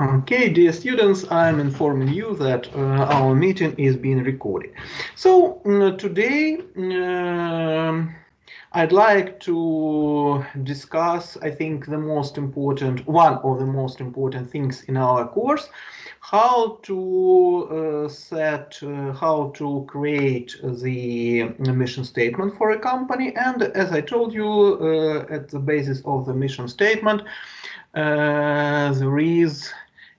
Okay, dear students, I'm informing you that our meeting is being recorded. So today I'd like to discuss, I think, one of the most important things in our course, how to how to create the mission statement for a company. And as I told you, at the basis of the mission statement, there is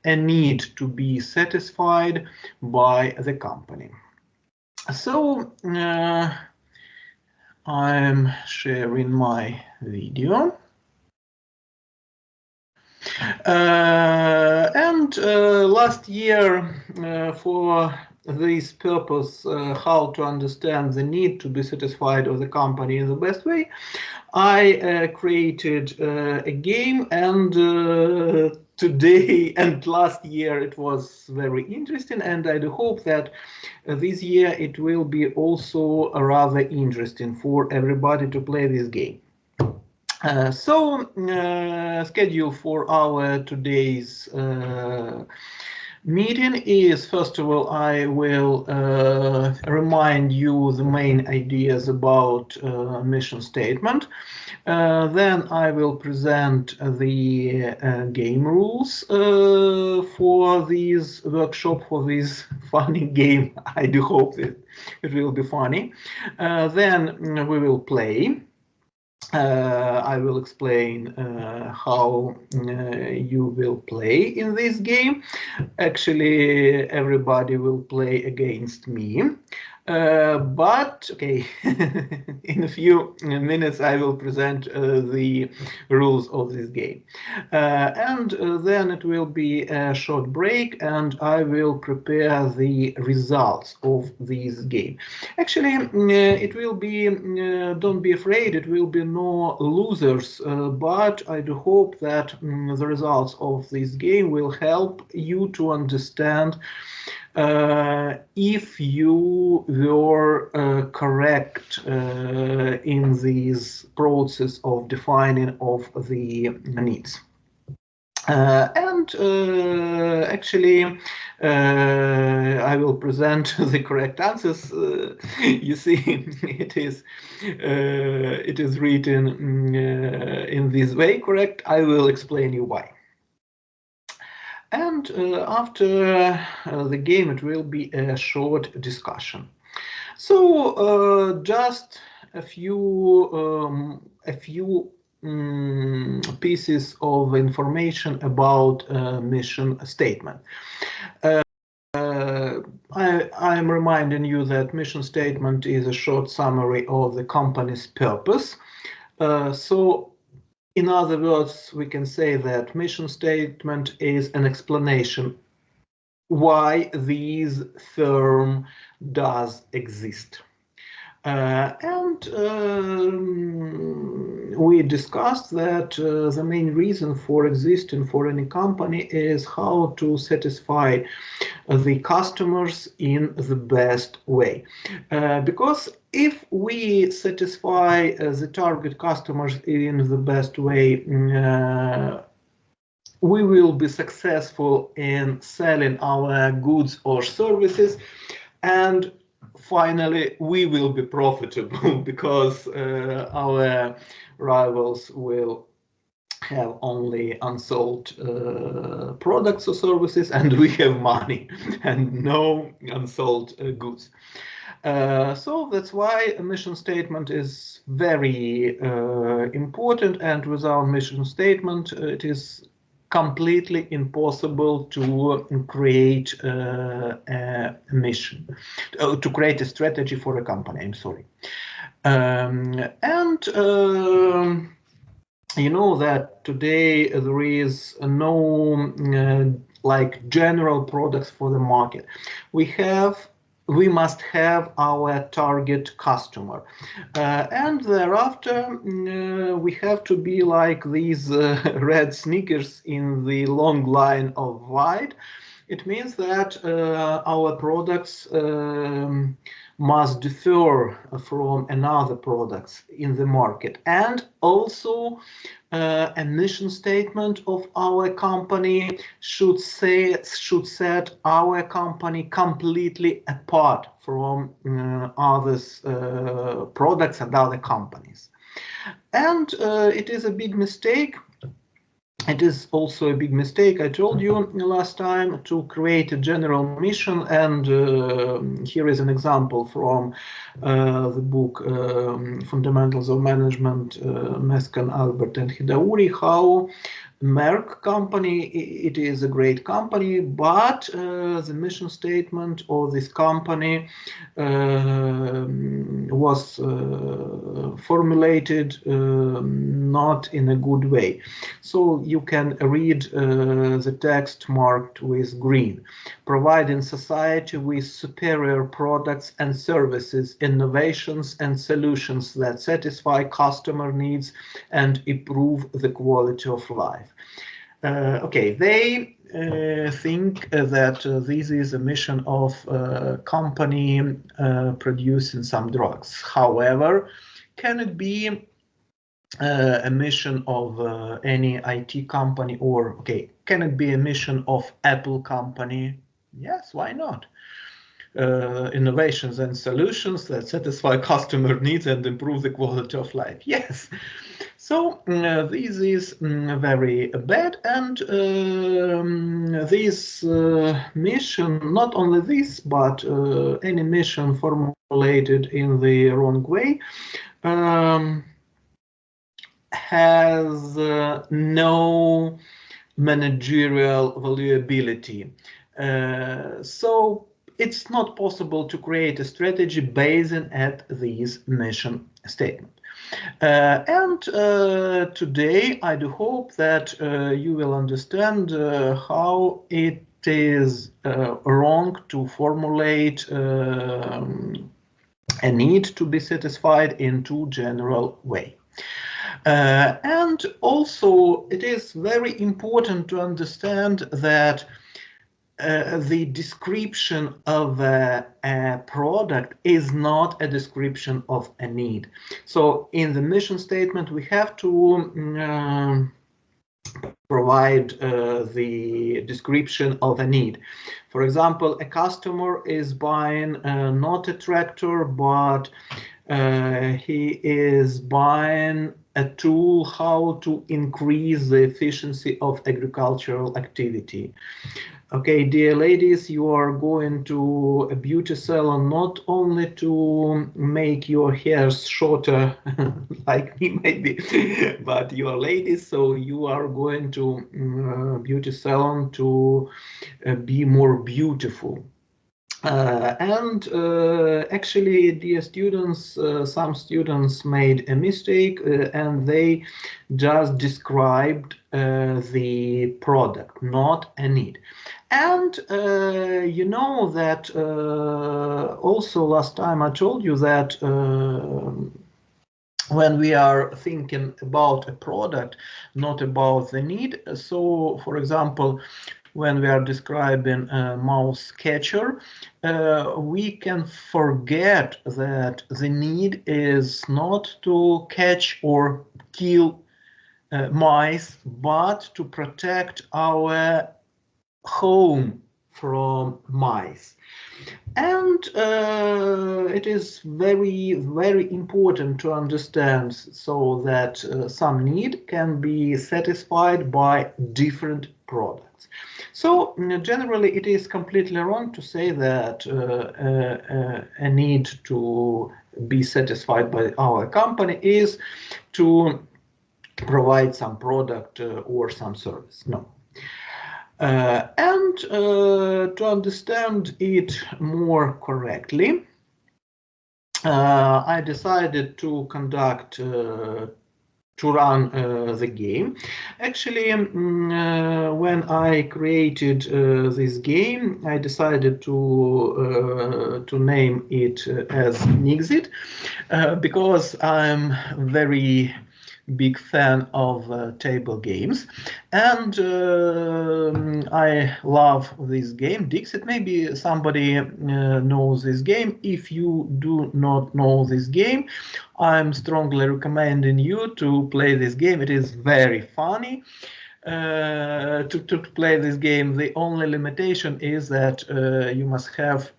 a need to be satisfied by the company. So I'm sharing my video. And last year, for this purpose, how to understand the need to be satisfied of the company in the best way, I created a game, and today and last year it was very interesting, and I do hope that this year it will be also rather interesting for everybody to play this game. Schedule for our today's meeting is, first of all, I will remind you the main ideas about mission statement. Then I will present the game rules for this workshop, for this funny game. I do hope that it will be funny. Then we will play. I will explain how you will play in this game. Actually, everybody will play against me. But okay, in a few minutes I will present the rules of this game. And then it will be a short break, and I will prepare the results of this game. Actually, it will be, don't be afraid, it will be no losers, but I do hope that the results of this game will help you to understand if you were correct in this process of defining of the needs. Actually, I will present the correct answers. You see, it is written in this way, correct. I will explain you why. And after the game, it will be a short discussion. So just a few pieces of information about mission statement. I am reminding you that mission statement is a short summary of the company's purpose. So in other words, we can say that mission statement is an explanation why this firm does exist. We discussed that the main reason for existing for any company is how to satisfy the customers in the best way. Because if we satisfy the target customers in the best way, we will be successful in selling our goods or services, and finally we will be profitable because our rivals will have only unsold products or services, and we have money and no unsold goods. So that's why a mission statement is very important, and without mission statement it is completely impossible to create a mission, to create a strategy for a company, I'm sorry. You know that today there is no like general products for the market. We must have our target customer, and thereafter we have to be like these red sneakers in the long line of white. It means that our products must differ from another products in the market, and also a mission statement of our company should set our company completely apart from others products and other companies. And it is a big mistake. It is also a big mistake, I told you last time, to create a general mission, and here is an example from the book Fundamentals of Management, Mescan, Albert and Hidauri, how Merck company, it is a great company, but the mission statement of this company was formulated not in a good way. So you can read the text marked with green. Providing society with superior products and services, innovations and solutions that satisfy customer needs and improve the quality of life. Okay, they think that this is a mission of a company producing some drugs. However, can it be a mission of any IT company, or okay, can it be a mission of Apple company? Yes, why not? Innovations and solutions that satisfy customer needs and improve the quality of life. Yes. So this is very bad, and this mission, not only this, but any mission formulated in the wrong way, has no managerial valuability. So it's not possible to create a strategy based at this mission statement. And today I do hope that you will understand how it is wrong to formulate a need to be satisfied in too general way. And also it is very important to understand that the description of a product is not a description of a need. So in the mission statement, we have to provide the description of a need. For example, a customer is buying not a tractor, but he is buying a tool how to increase the efficiency of agricultural activity. Okay, dear ladies, you are going to a beauty salon not only to make your hairs shorter, like me maybe, but you are ladies, so you are going to beauty salon to be more beautiful. Actually, dear students, some students made a mistake and they just described the product, not a need. And you know that also last time I told you that when we are thinking about a product, not about the need. So, for example, when we are describing a mouse catcher, we can forget that the need is not to catch or kill mice, but to protect our home from mice. And it is very, very important to understand so that some need can be satisfied by different products. So generally it is completely wrong to say that a need to be satisfied by our company is to provide some product or some service. No. And to understand it more correctly, I decided to conduct to run the game. Actually, when I created this game, I decided to name it as NeedXIT because I'm very big fan of table games, and I love this game, NeedXIT. Maybe somebody knows this game. If you do not know this game, I'm strongly recommending you to play this game. It is very funny. To play this game, the only limitation is that you must have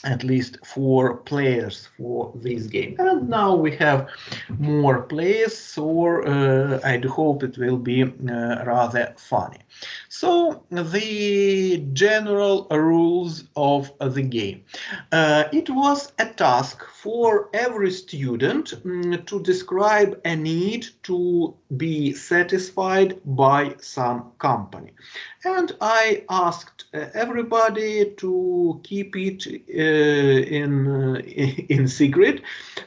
at least 4 players for this game. And now we have more players, so I do hope it will be rather funny. So the general rules of the game. It was a task for every student to describe a need to be satisfied by some company. And I asked everybody to keep it in secret,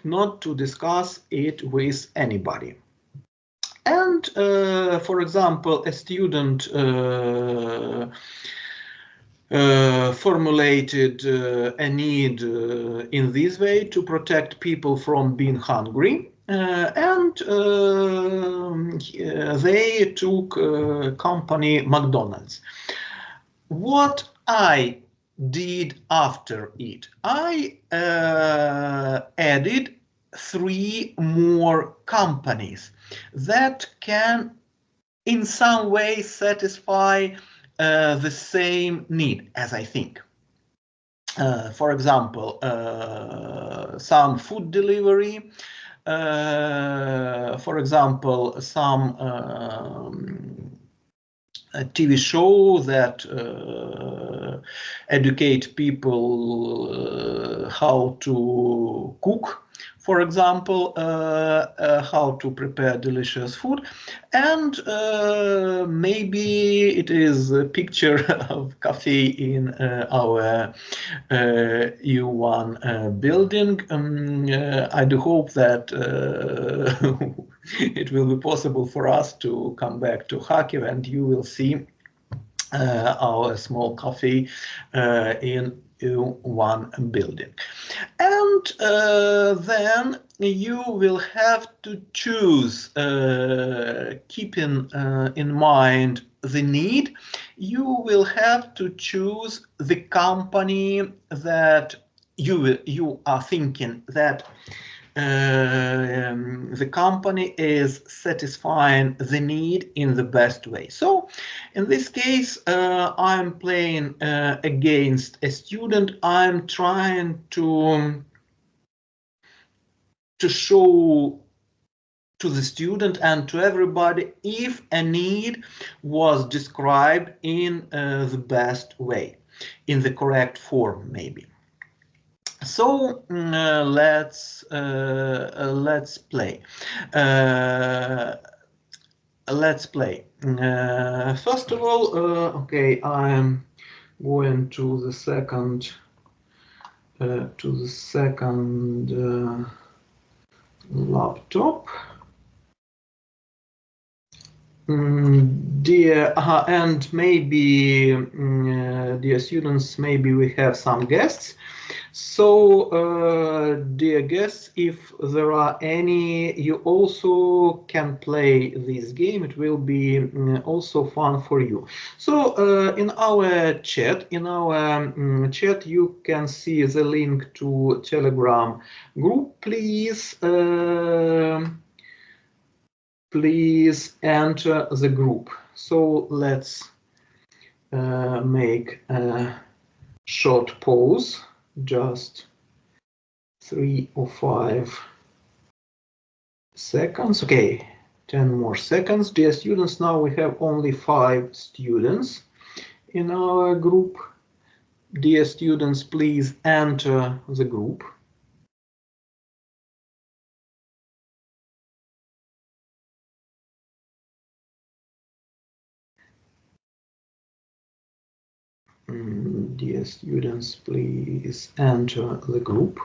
not to discuss it with anybody. And for example, a student formulated a need in this way to protect people from being hungry. And they took company McDonald's. What I did after it, I added 3 more companies that can in some way satisfy the same need, as I think. For example, some food delivery, for example, some a TV show that educate people how to cook, for example, how to prepare delicious food, and maybe it is a picture of cafe in our U1 building. I do hope that it will be possible for us to come back to Kharkiv, and you will see our small cafe in U1 building. And then you will have to choose, keeping in mind the need, you will have to choose the company that you are thinking that the company is satisfying the need in the best way. So in this case, I'm playing against a student. I'm trying to show to the student and to everybody if a need was described in the best way, in the correct form, maybe. So let's play. Let's play. First of all, okay, I'm going to the second laptop. Dear, and maybe, dear students, maybe we have some guests. So, dear guests, if there are any, you also can play this game. It will be also fun for you. So, in our chat, you can see the link to Telegram group. Please enter the group. So let's make a short pause, just 3 or 5 seconds. Okay, 10 more seconds. Dear students, now we have only 5 students in our group. Dear students, please enter the group. Dear students, please enter the group.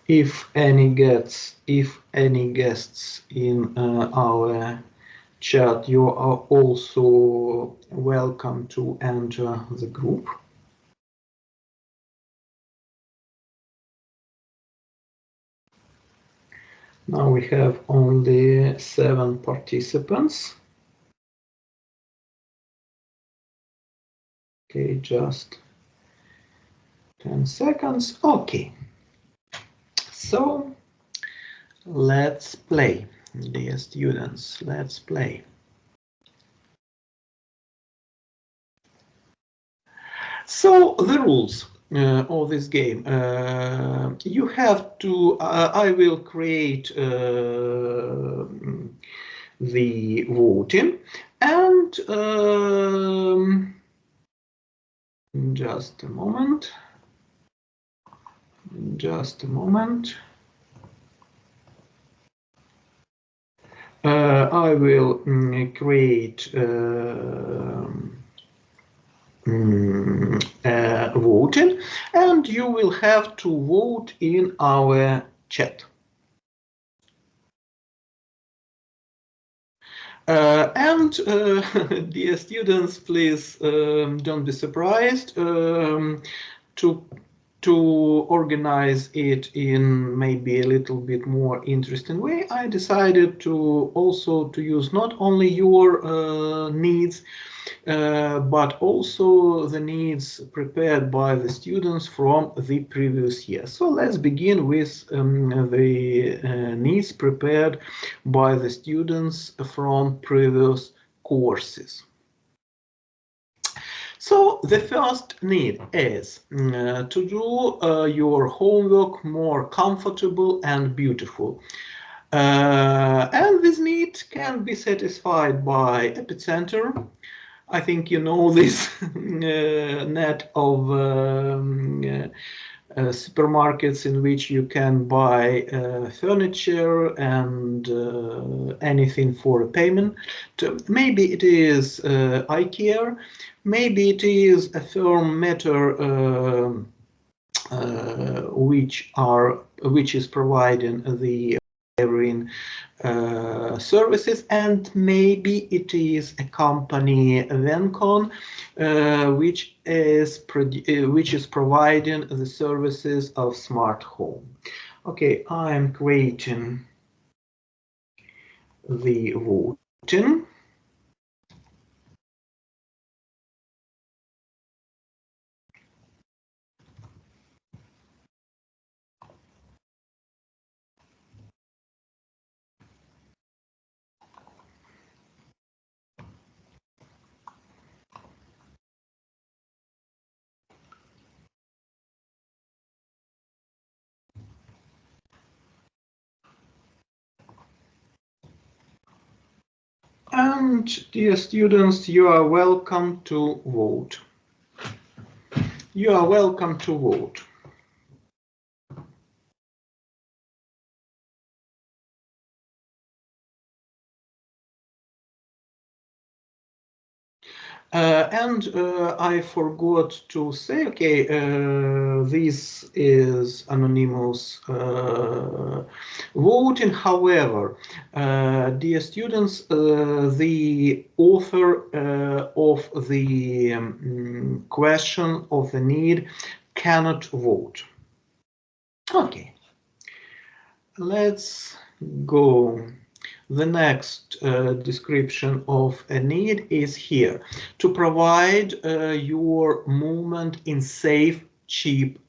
If any guests in our chat, you are also welcome to enter the group. Now we have only 7 participants. Okay, just 10 seconds. Okay. So let's play, dear students, let's play. So the rules of this game. You have to, I will create the voting, and just a moment. Just a moment. I will create voting, and you will have to vote in our chat. Dear students, please don't be surprised to organize it in maybe a little bit more interesting way. I decided to also to use not only your needs, but also the needs prepared by the students from the previous year. So let's begin with the needs prepared by the students from previous courses. So the first need is to do your homework more comfortable and beautiful. And this need can be satisfied by Epicenter. I think you know this net of supermarkets in which you can buy furniture and anything for a payment. Maybe it is IKEA, maybe it is a firm matter which is providing the services, and maybe it is a company Vencon which is providing the services of smart home. Okay, I am creating the voting. And dear students, you are welcome to vote. You are welcome to vote. I forgot to say, okay, this is anonymous voting. However, dear students, the author of the question of the need cannot vote. Okay, let's go. The next description of a need is here: to provide your movement in safe, cheap,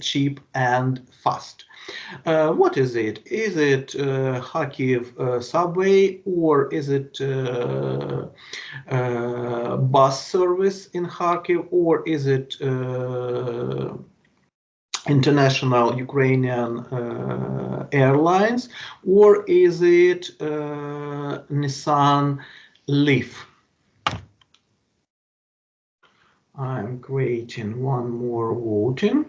cheap and fast. What is it? Is it Kharkiv subway, or is it bus service in Kharkiv, or is it international Ukrainian airlines, or is it Nissan Leaf? I'm creating one more voting.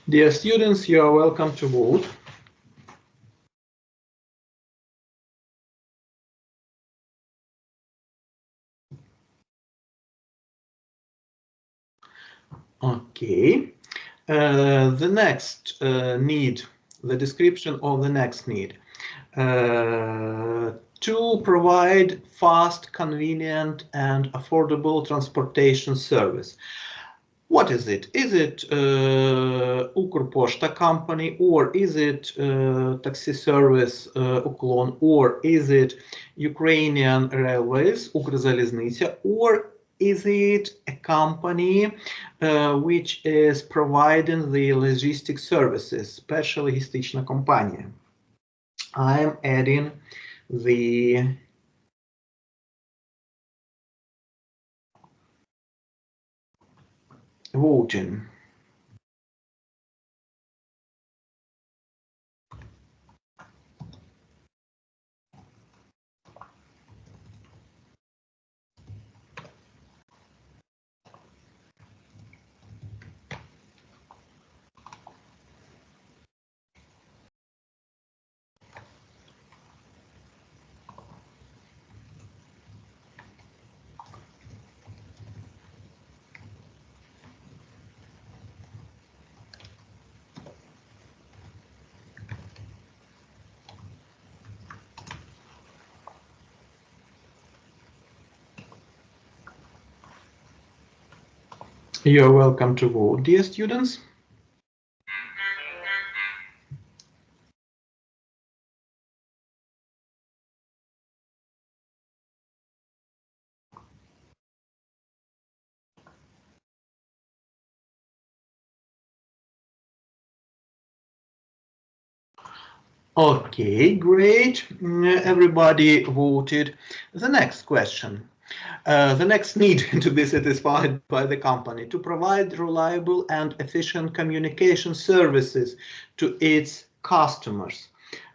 Dear students, you are welcome to vote. Okay. The next need, the description of the next need. To provide fast, convenient, and affordable transportation service. What is it? Is it Ukrposhta company, or is it taxi service Uklon, or is it Ukrainian Railways, Ukrzaliznytsia, or is it a company which is providing the logistics services, special logistic company? I'm adding the voting. You're welcome to vote, dear students. Okay, great. Everybody voted. The next question. The next need to be satisfied by the company to provide reliable and efficient communication services to its customers.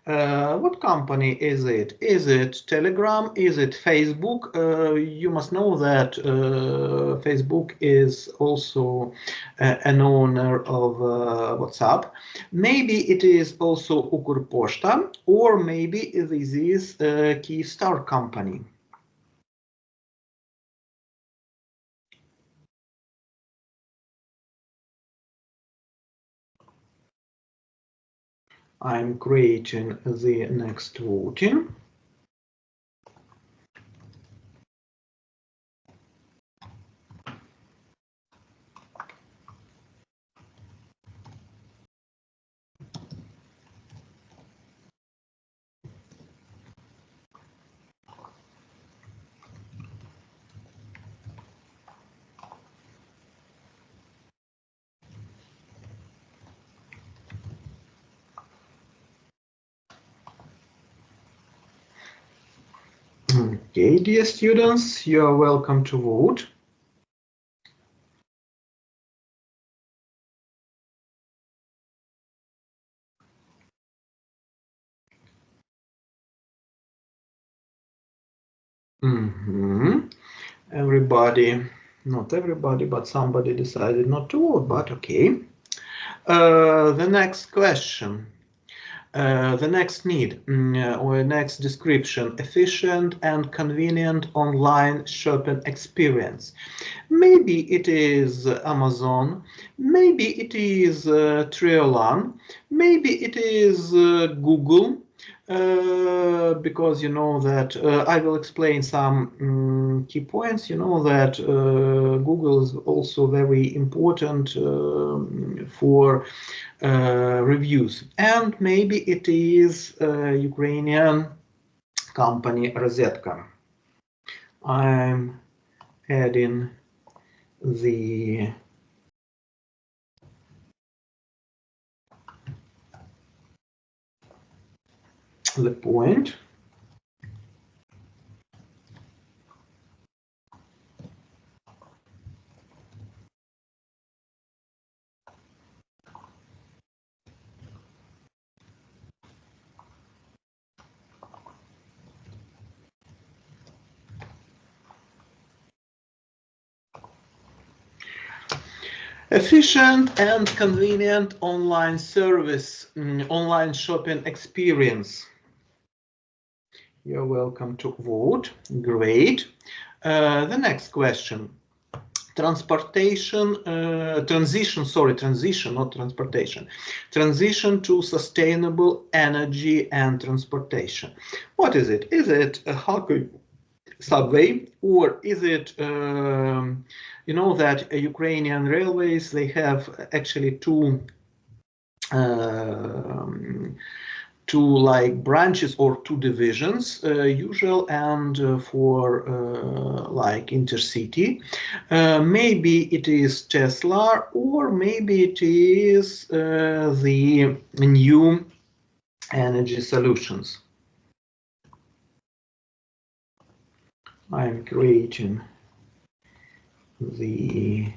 What company is it? Is it Telegram? Is it Facebook? You must know that Facebook is also an owner of WhatsApp. Maybe it is also Ukrposhta, or maybe this is Kyivstar company. I'm creating the next voting. Okay, dear students, you are welcome to vote. Everybody, not everybody, but somebody decided not to vote, but okay. The next question. The next need or next description, efficient and convenient online shopping experience. Maybe it is Amazon, maybe it is Triolan, maybe it is Google, because you know that I will explain some key points. You know that Google is also very important for reviews, and maybe it is Ukrainian company Rosetka. I'm adding the point. Efficient and convenient online service, online shopping experience. You're welcome to vote. Great. The next question. Transition, not transportation. Transition to sustainable energy and transportation. What is it? Is it a subway, or is it, you know, that Ukrainian railways, they have actually two like branches or two divisions, usual and for like intercity. Maybe it is Tesla, or maybe it is the new energy solutions. I'm creating the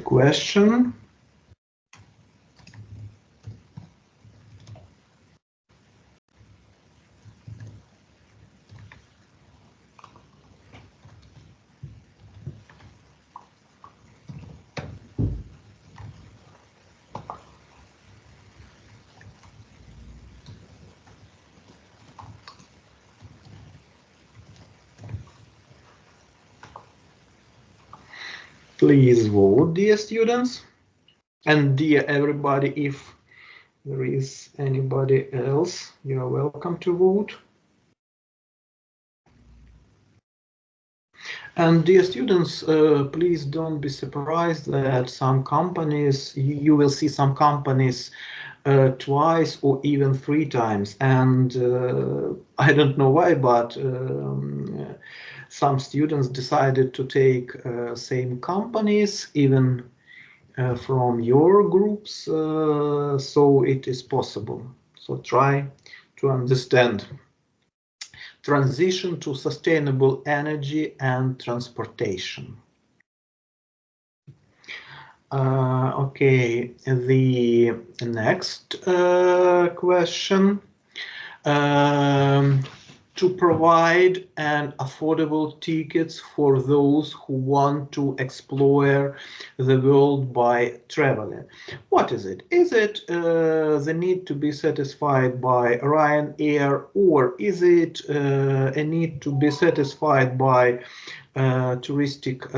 question. Please vote, dear students, and dear everybody. If there is anybody else, you are welcome to vote. And dear students, please don't be surprised that some companies, you will see some companies twice or even 3 times. And I don't know why, but some students decided to take same companies, even from your groups, so it is possible. So try to understand. Transition to sustainable energy and transportation. Okay, the next question. To provide an affordable tickets for those who want to explore the world by traveling. What is it? Is it the need to be satisfied by Ryanair, or is it a need to be satisfied by touristic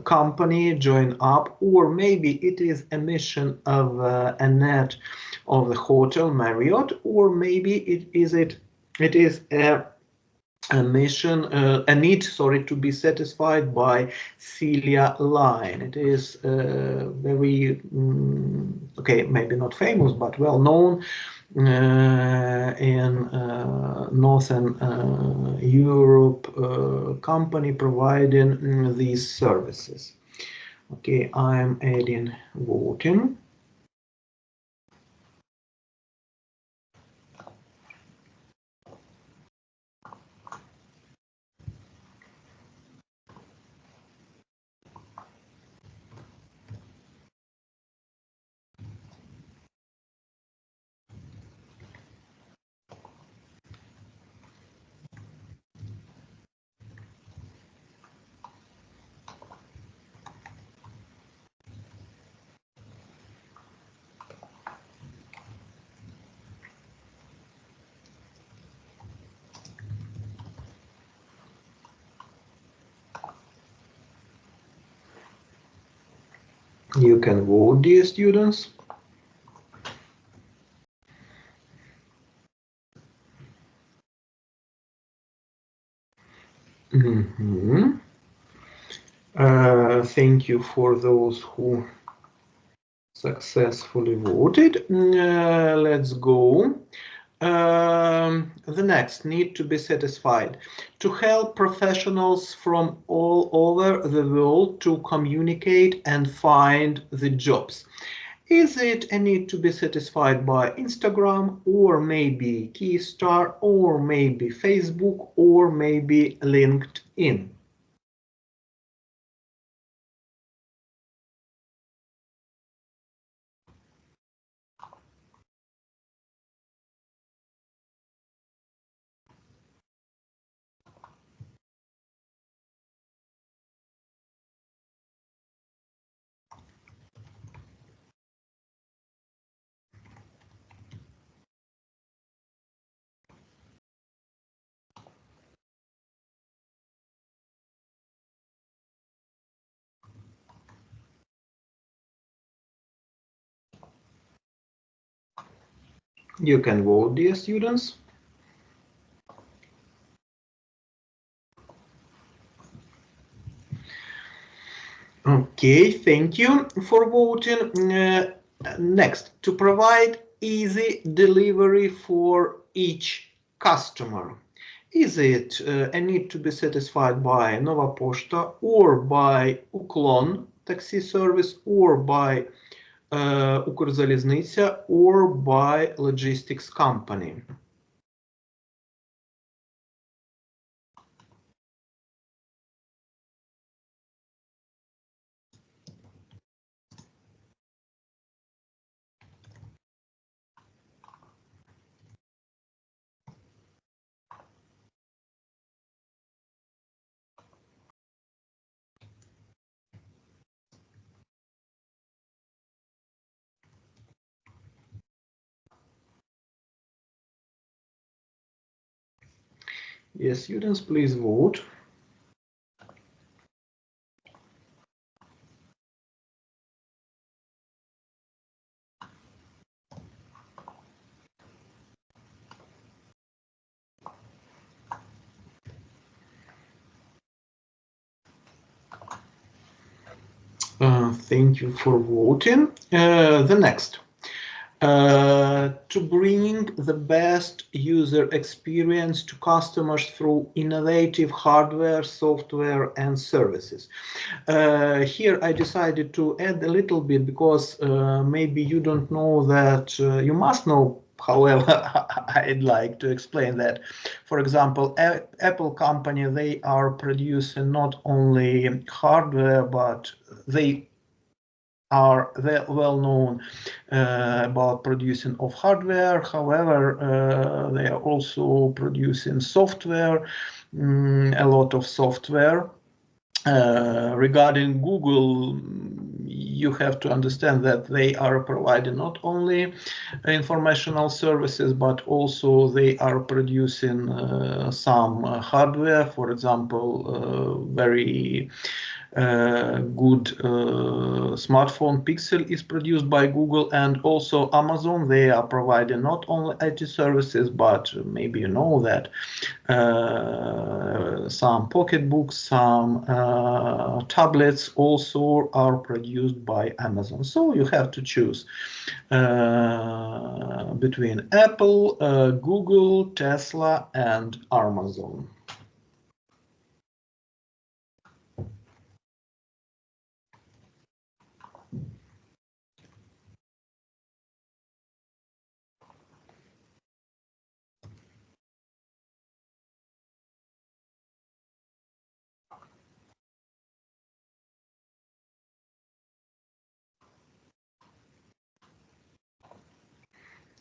company join up, or maybe it is a mission of a net of the hotel Marriott, or maybe it is a mission, a need, sorry, to be satisfied by Celia Line. It is very, okay, maybe not famous, but well known in Northern Europe company providing these services. Okay, I'm adding voting. You can vote, dear students. Thank you for those who successfully voted. Let's go. The next, need to be satisfied. To help professionals from all over the world to communicate and find the jobs. Is it a need to be satisfied by Instagram, or maybe Keystar, or maybe Facebook, or maybe LinkedIn? You can vote, dear students. Okay, thank you for voting. Next, to provide easy delivery for each customer. Is it a need to be satisfied by Nova Pošta or by Uklon taxi service or by Ukrzaliznytsia or by logistics company? Yes, students, please vote. Thank you for voting. The next. To bring the best user experience to customers through innovative hardware, software, and services. Here I decided to add a little bit because maybe you don't know that, you must know. However, I'd like to explain that. For example, Apple company, they are producing not only hardware, but they are well known about producing of hardware. However, they are also producing software, a lot of software. Regarding Google, you have to understand that they are providing not only informational services, but also they are producing some hardware. For example, very good smartphone Pixel is produced by Google, and also Amazon. They are providing not only IT services, but maybe you know that some pocketbooks, some tablets also are produced by Amazon. So you have to choose between Apple, Google, Tesla, and Amazon.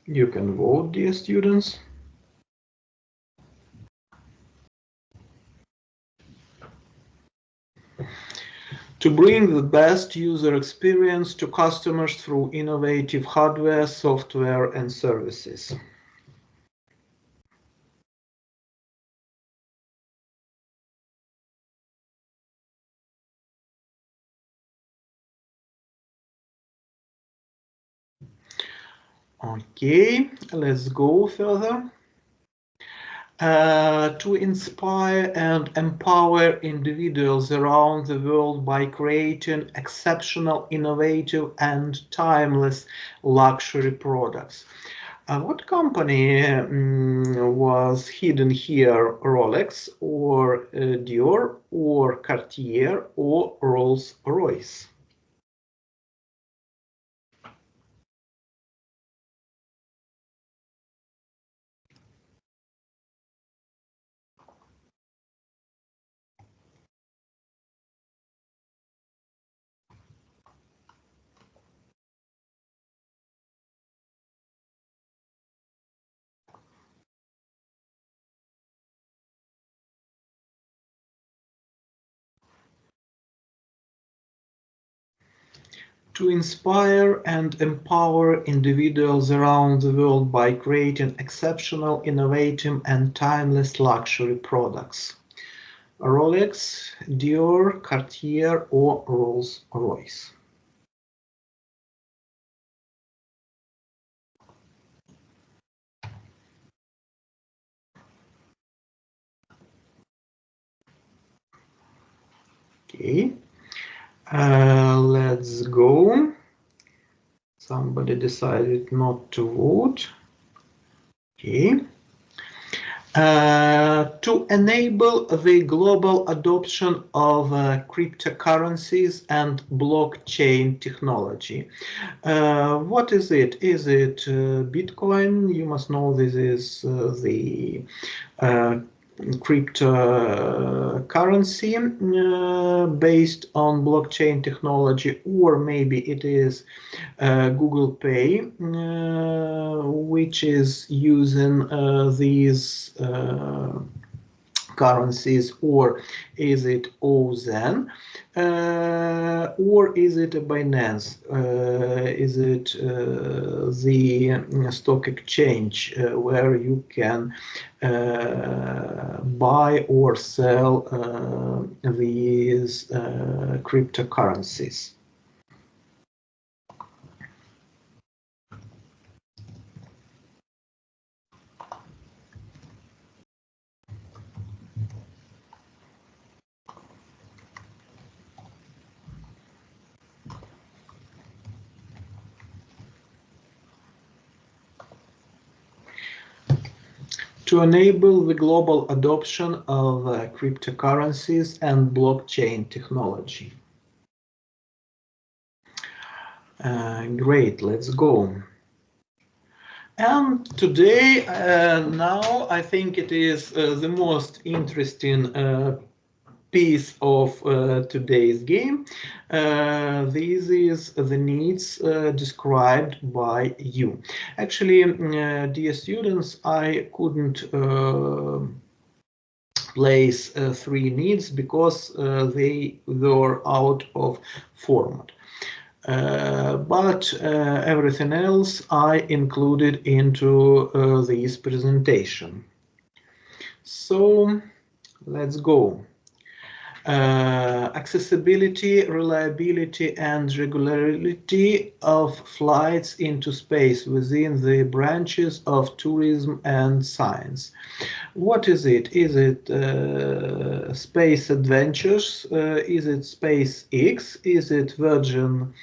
You can vote, dear students. To bring the best user experience to customers through innovative hardware, software, and services. Okay, let's go further. To inspire and empower individuals around the world by creating exceptional, innovative, and timeless luxury products. What company was hidden here? Rolex or Dior or Cartier or Rolls-Royce? To inspire and empower individuals around the world by creating exceptional, innovative, and timeless luxury products. Rolex, Dior, Cartier, or Rolls-Royce. Okay, let's go. Somebody decided not to vote. Okay. To enable the global adoption of cryptocurrencies and blockchain technology. What is it? Is it Bitcoin? You must know this is the cryptocurrency based on blockchain technology, or maybe it is Google Pay, which is using these currencies, or is it OZen, or is it a Binance? Is it the stock exchange where you can buy or sell these cryptocurrencies? To enable the global adoption of cryptocurrencies and blockchain technology. Great, let's go. And today, now I think it is the most interesting piece of today's game. This is the needs described by you. Actually, dear students, I couldn't place 3 needs because they were out of format. But everything else I included into this presentation. So let's go. Accessibility, reliability, and regularity of flights into space within the branches of tourism and science. What is it? Is it space adventures? Is it SpaceX? Is it Virgin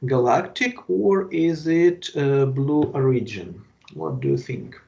Galactic? Or is it Blue Origin? What do you think?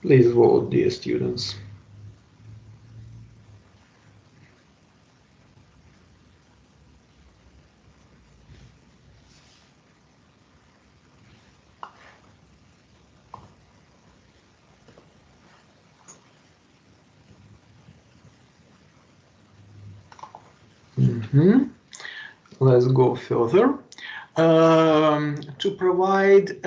Please vote, dear students. Let's go further. To provide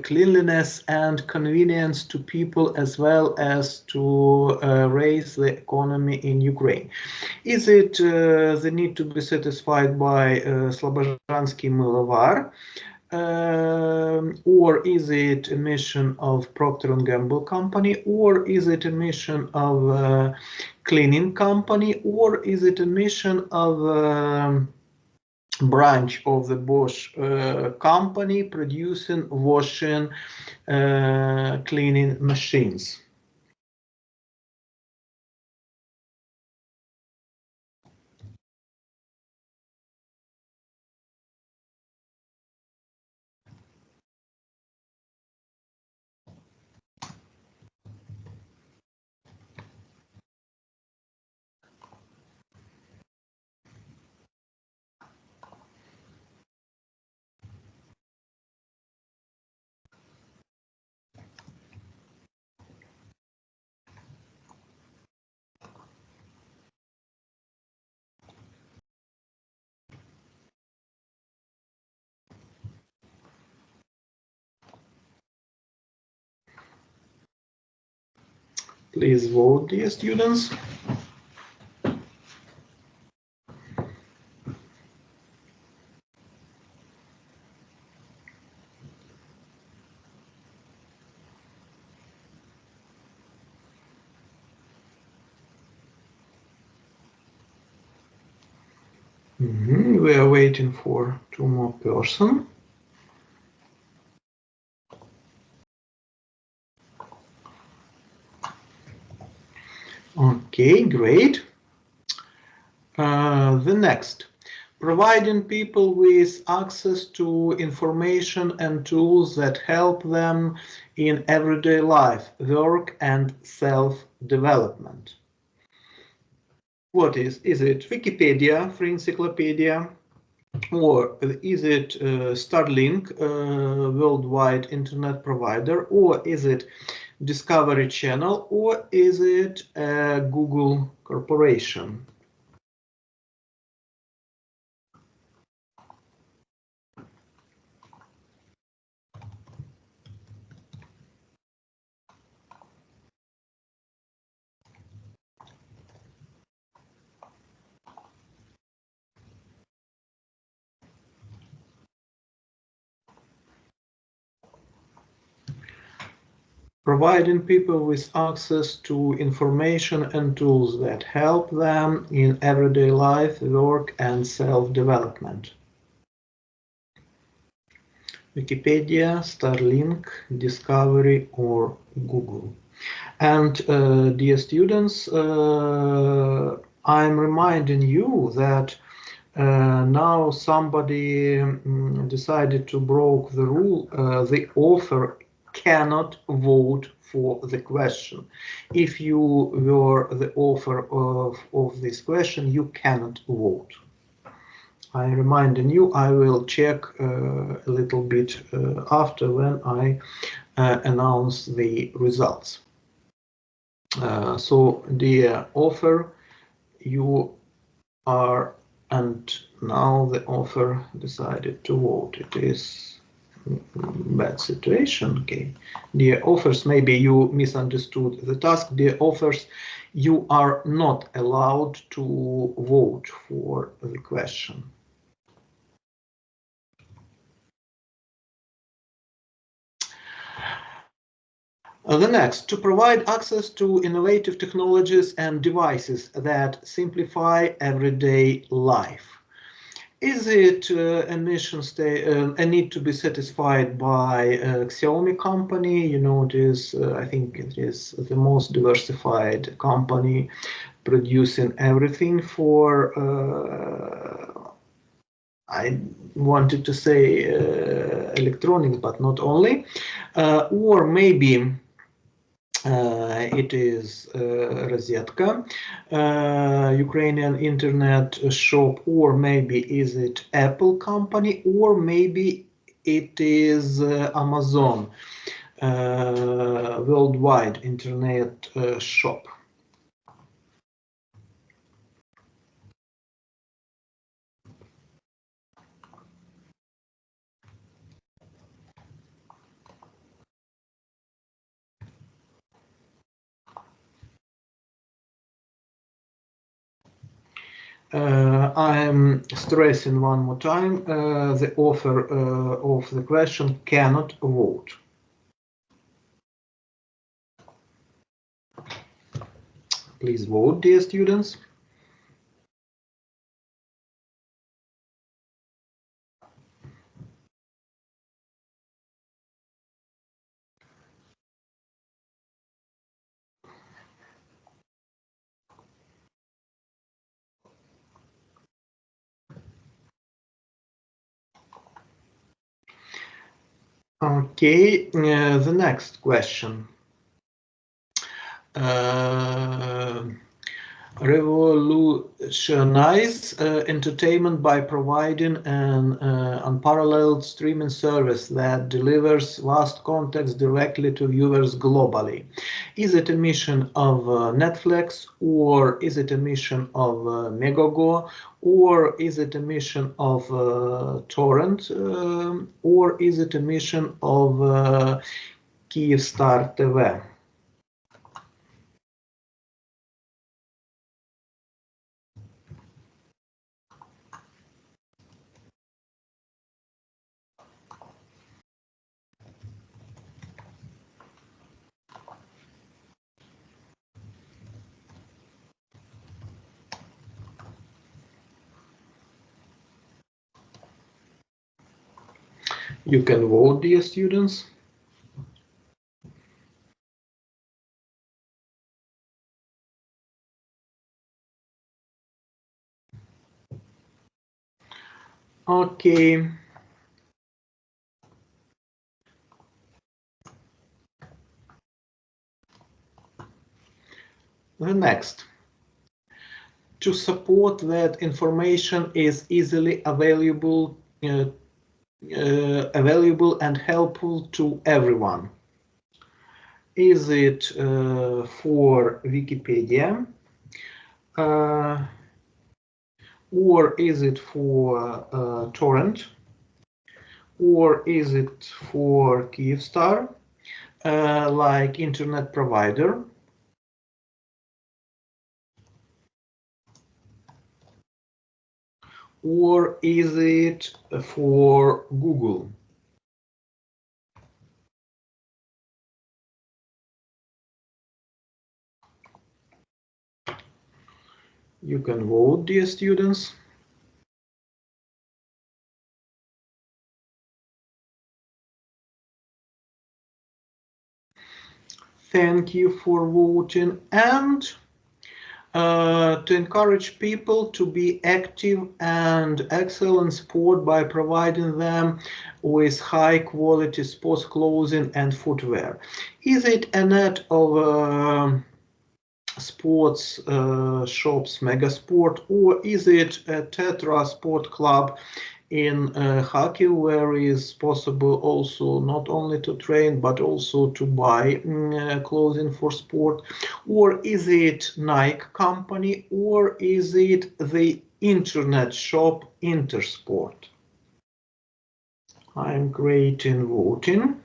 cleanliness and convenience to people, as well as to raise the economy in Ukraine. Is it the need to be satisfied by Slobozhansky Mylovar? Or is it a mission of Procter & Gamble company, or is it a mission of cleaning company, or is it a mission of branch of the Bosch company producing washing cleaning machines? Please vote, dear students. We are waiting for 2 more persons. Okay, great. The next, providing people with access to information and tools that help them in everyday life, work, and self-development. What is it Wikipedia, free encyclopedia, or is it Starlink, worldwide internet provider, or is it Discovery Channel, or is it Google Corporation? Providing people with access to information and tools that help them in everyday life, work, and self-development. Wikipedia, Starlink, Discovery, or Google. And dear students, I'm reminding you that now somebody decided to break the rule. The author cannot vote for the question. If you were the author of this question, you cannot vote. I'm reminding you, I will check a little bit after when I announce the results. So dear author, you are, and now the author decided to vote. It is bad situation. Okay, dear authors, maybe you misunderstood the task. Dear authors, you are not allowed to vote for the question. The next, to provide access to innovative technologies and devices that simplify everyday life. Is it a mission a need to be satisfied by Xiaomi company? You know, it is, I think it is the most diversified company producing everything for, I wanted to say electronics, but not only. Or maybe it is Rosetka, Ukrainian internet shop, or maybe is it Apple company, or maybe it is Amazon, worldwide internet shop. I'm stressing one more time, the author of the question cannot vote. Please vote, dear students. Okay, the next question. Revolutionize entertainment by providing an unparalleled streaming service that delivers vast context directly to viewers globally. Is it a mission of Netflix, or is it a mission of Megogo, or is it a mission of Torrent, or is it a mission of Kyivstar TV? You can vote, dear students. Okay. The next. To support that information is easily available and helpful to everyone. Is it for Wikipedia? Or is it for torrent? Or is it for Kyivstar, like internet provider? Or is it for Google? You can vote, dear students. Thank you for voting. And to encourage people to be active and excel in sport by providing them with high quality sports clothing and footwear. Is it a net of sports shops, Megasport, or is it a Tetra Sport Club in Kharkiv, where is possible also not only to train but also to buy clothing for sport? Or is it Nike company, or is it the internet shop Intersport? I'm great in voting.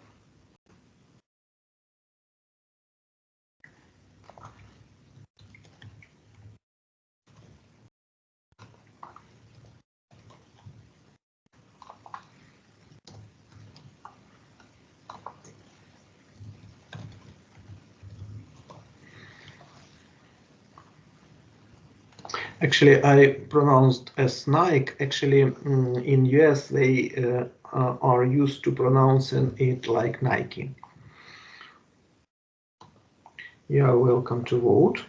Actually, I pronounced as Nike. Actually, in US, they are used to pronouncing it like Nike. You are welcome to vote.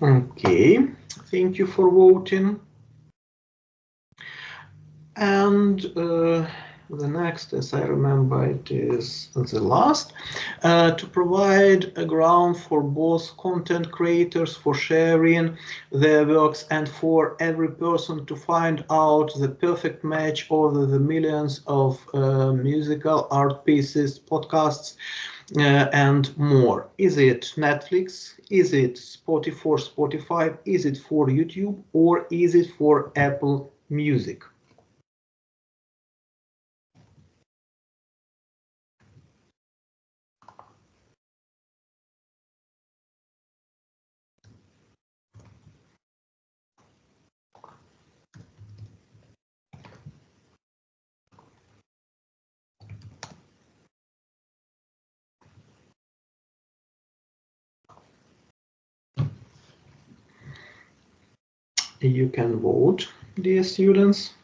Okay, thank you for voting. And the next, as I remember, it is the last, to provide a ground for both content creators for sharing their works and for every person to find out the perfect match over the millions of musical art pieces, podcasts, and more. Is it Netflix? Is it Spotify? Is it for YouTube? Or is it for Apple Music? You can vote, dear students.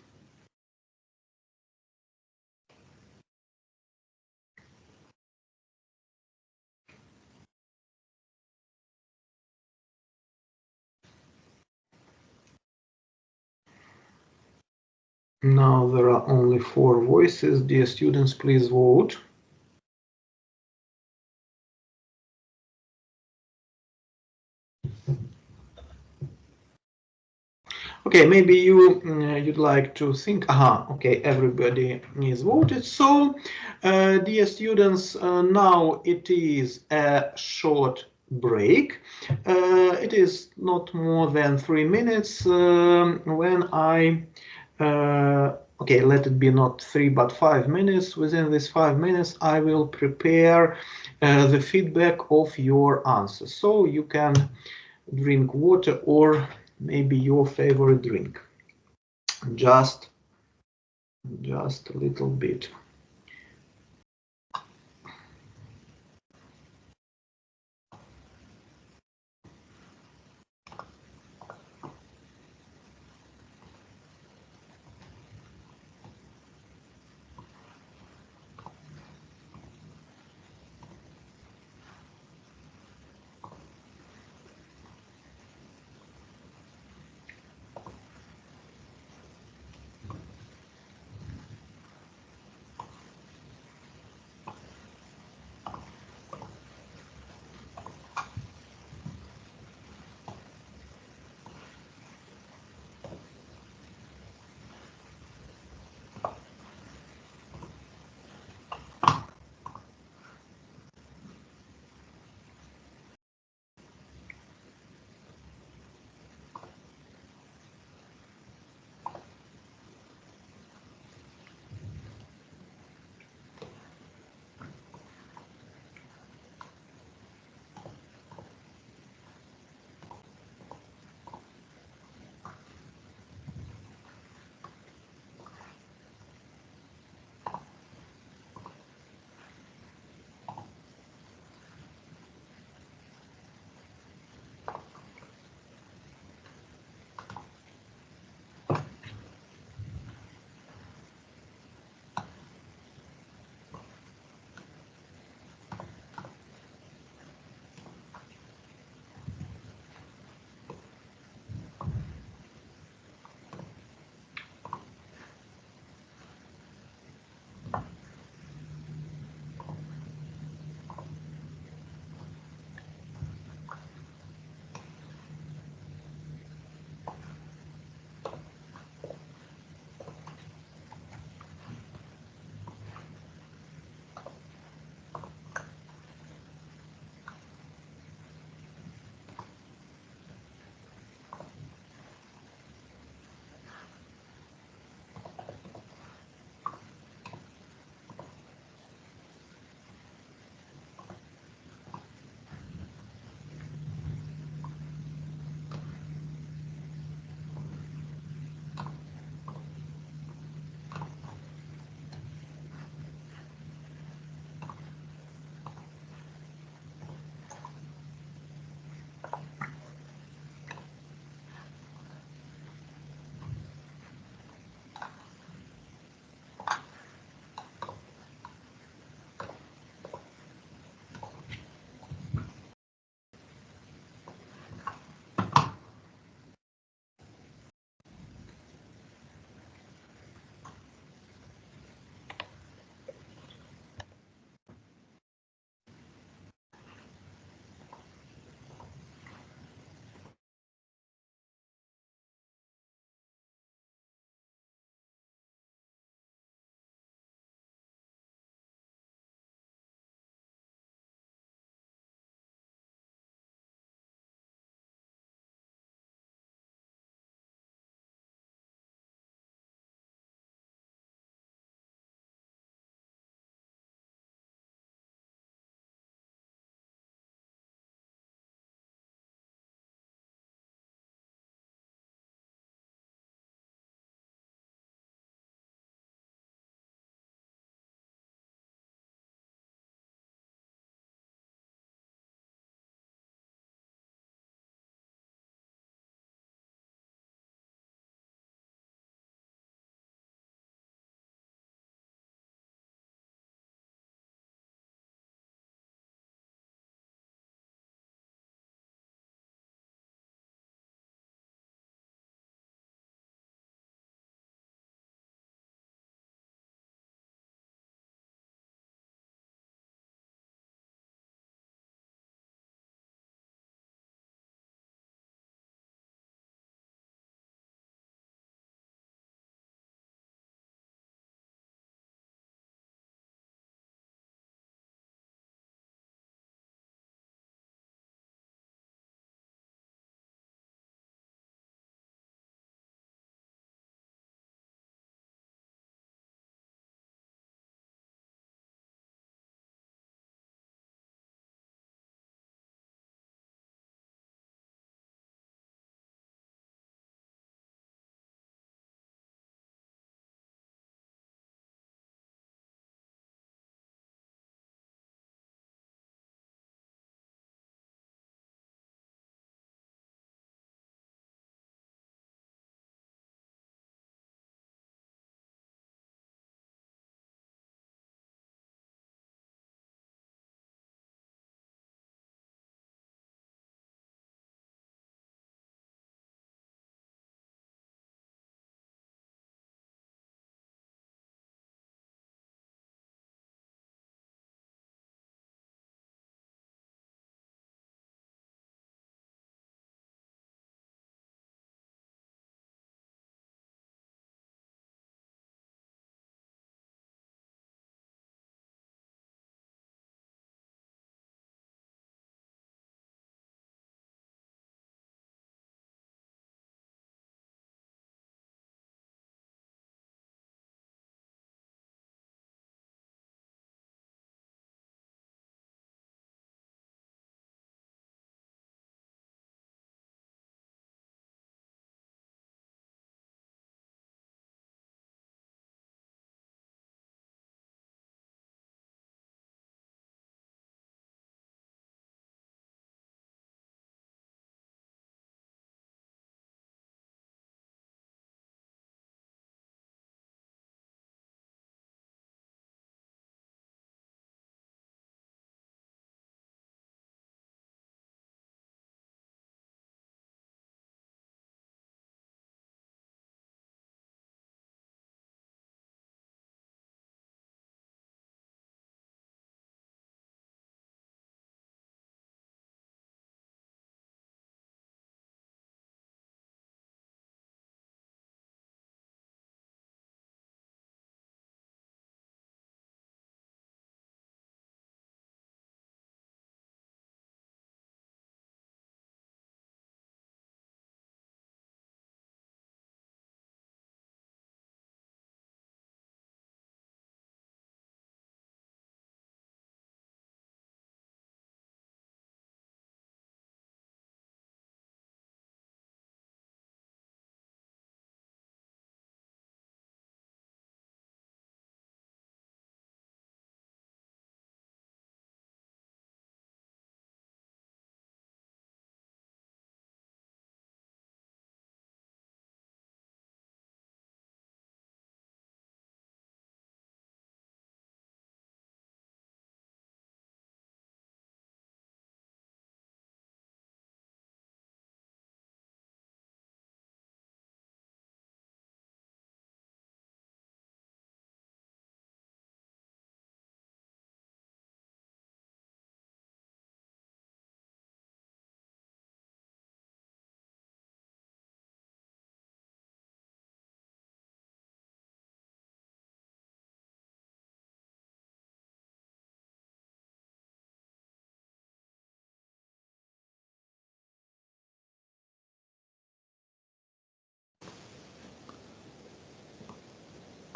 Now there are only 4 voices. Dear students, please vote. Okay, maybe you'd like to think, okay, everybody is voted. So, dear students, now it is a short break. It is not more than 3 minutes when I okay, let it be not 3 but 5 minutes. Within these 5 minutes, I will prepare the feedback of your answers. So you can drink water or maybe your favorite drink. Just a little bit.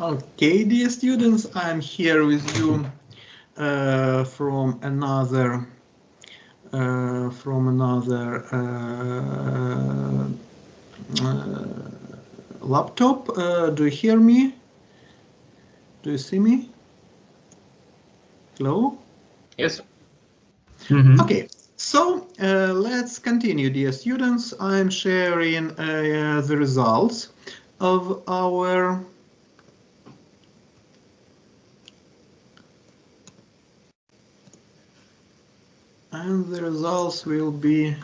Okay, dear students, I'm here with you from another laptop. Do you hear me? Do you see me? Hello? Yes. Okay, so let's continue, dear students. I'm sharing the results of our and the results will be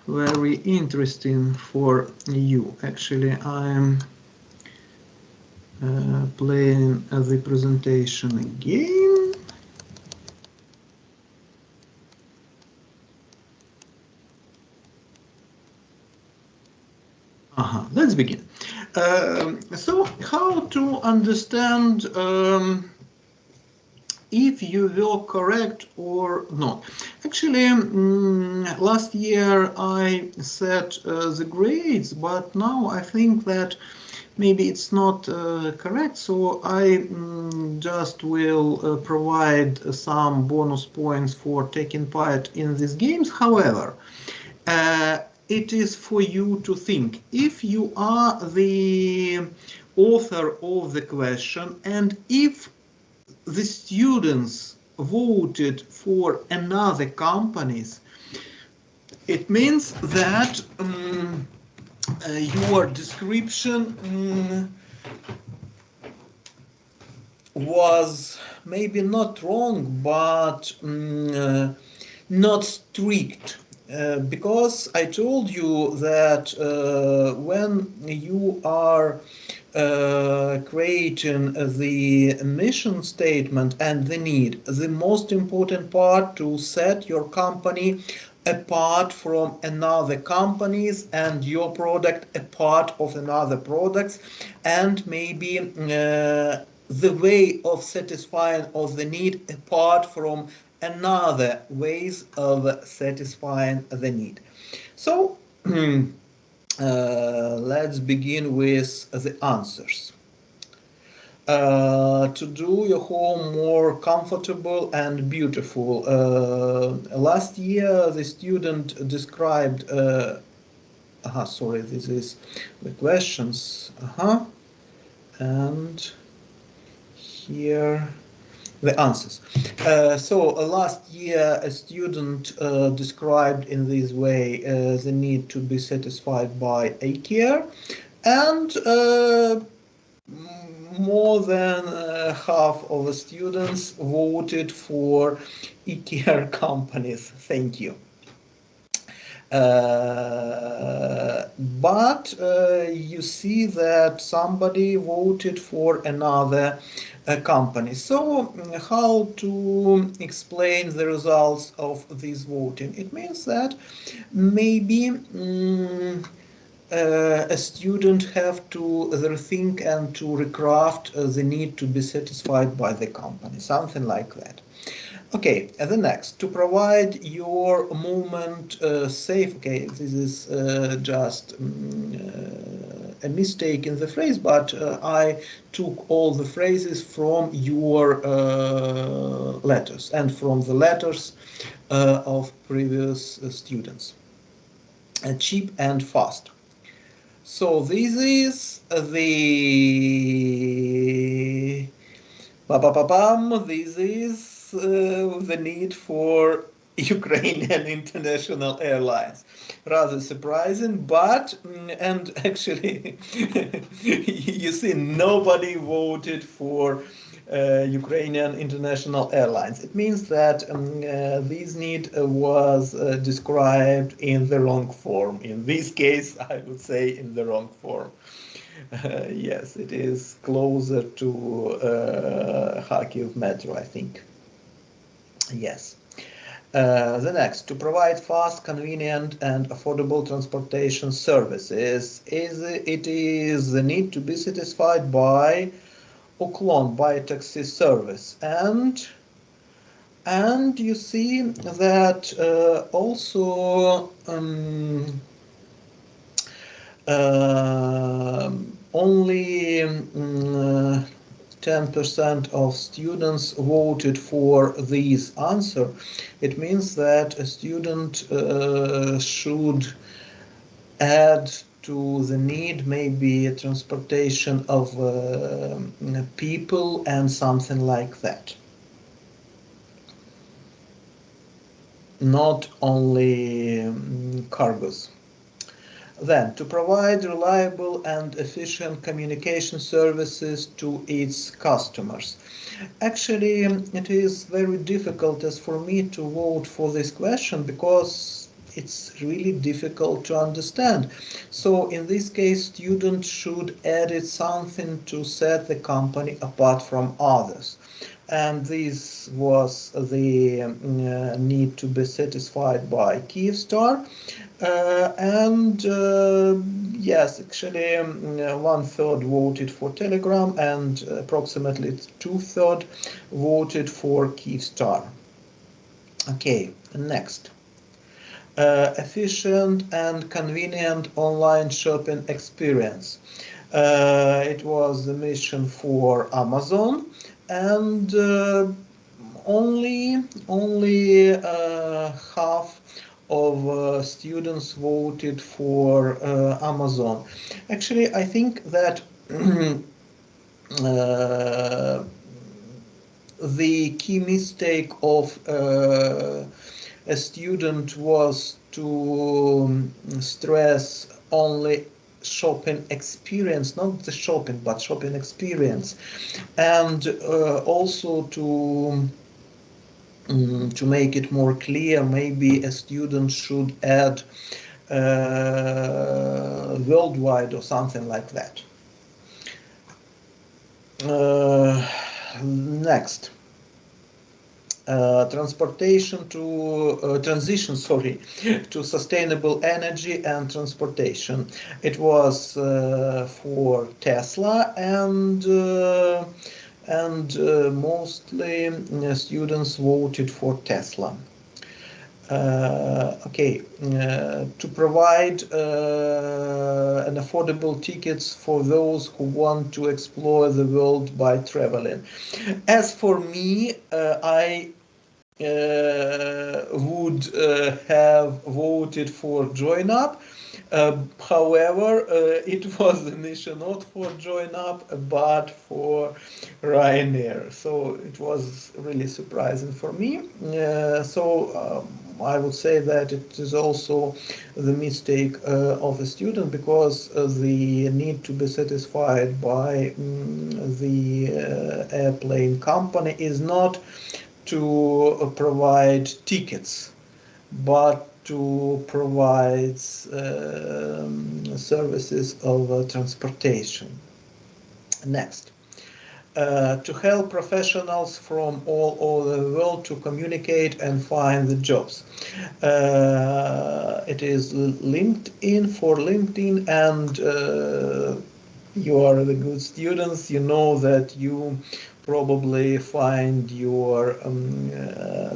very interesting for you. Actually, I'm playing the presentation again. Let's begin. So how to understand if you were correct or not? Actually, last year I set the grades, but now I think that maybe it's not correct, so I just will provide some bonus points for taking part in these games. However, it is for you to think. If you are the author of the question and if the students voted for another companies, it means that your description was maybe not wrong, but not strict. Because I told you that when you are creating the mission statement and the need, the most important part to set your company apart from another companies and your product apart of another products, and maybe the way of satisfying of the need apart from another ways of satisfying the need. So let's begin with the answers. To do your home more comfortable and beautiful. Last year the student described sorry, this is the questions. And here the answers. So last year a student described in this way the need to be satisfied by a-care, and more than half of the students voted for e-care companies. Thank you. But you see that somebody voted for another company. So how to explain the results of this voting? It means that maybe a student have to rethink and to recraft the need to be satisfied by the company, something like that. Okay, and the next, to provide your movement safe. Okay, this is just a mistake in the phrase, but I took all the phrases from your letters and from the letters of previous students. Cheap and fast. So this is the this is the need for Ukrainian international airlines. Rather surprising, but and actually you see nobody voted for Ukrainian international airlines. It means that this need was described in the wrong form. In this case, I would say in the wrong form. Yes, it is closer to Kharkiv Metro, I think. Yes. The next, to provide fast, convenient, and affordable transportation services, it is the need to be satisfied by Uklon, by taxi service, and you see that also only 10% of students voted for this answer, it means that a student should add to the need maybe transportation of people and something like that. Not only cargos. Then, to provide reliable and efficient communication services to its customers. Actually, it is very difficult as for me to vote for this question because it's really difficult to understand. So in this case, students should edit something to set the company apart from others. And this was the need to be satisfied by Kyivstar. And yes, actually, 1/3 voted for Telegram and approximately 2/3 voted for Kyivstar. Okay, next. Efficient and convenient online shopping experience. It was the mission for Amazon, and only half of students voted for Amazon. Actually, I think that the key mistake of a student was to stress only shopping experience, not the shopping, but shopping experience, and also to make it more clear, maybe a student should add worldwide or something like that. Next. Transition to sustainable energy and transportation. It was for Tesla and mostly students voted for Tesla. To provide an affordable tickets for those who want to explore the world by traveling. As for me, I would have voted for Join Up. However, it was the mission not for Join Up, but for Ryanair. So it was really surprising for me. I would say that it is also the mistake of a student because the need to be satisfied by the airplane company is not to provide tickets, but to provide services of transportation. Next. To help professionals from all over the world to communicate and find the jobs. It is LinkedIn for LinkedIn, and you are the good students. You know that you probably find your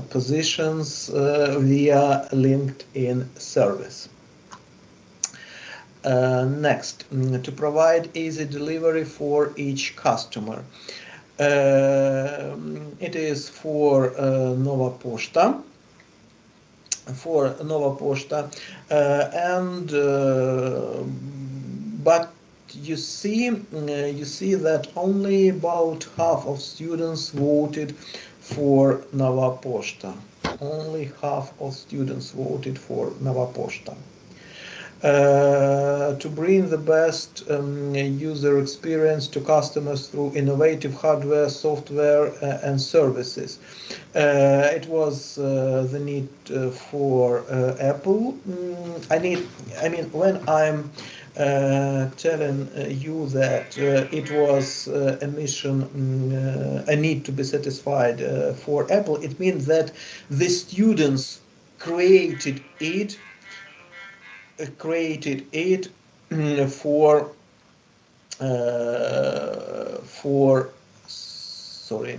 positions via LinkedIn service. Next, to provide easy delivery for each customer. It is for Nova Pošta. But you see that only about half of students voted for Nova Pošta. Only half of students voted for Nova Pošta. To bring the best user experience to customers through innovative hardware, software, and services. It was the need for Apple. When I'm telling you that it was a mission, a need to be satisfied for Apple, it means that the students created it for sorry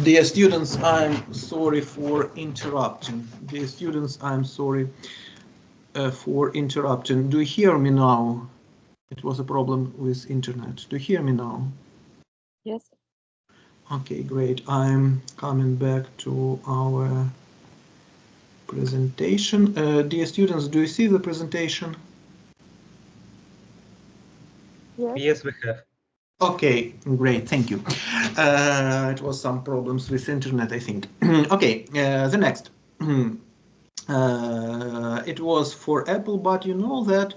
Dear students, I'm sorry for interrupting. Dear students, I'm sorry for interrupting. Do you hear me now? It was a problem with internet. Do you hear me now? Yes. Okay, great. I'm coming back to our presentation. Dear students, do you see the presentation? Yes. Yes, we have. Okay, great, thank you. It was some problems with internet, I think. Okay, the next. It was for Apple, but you know that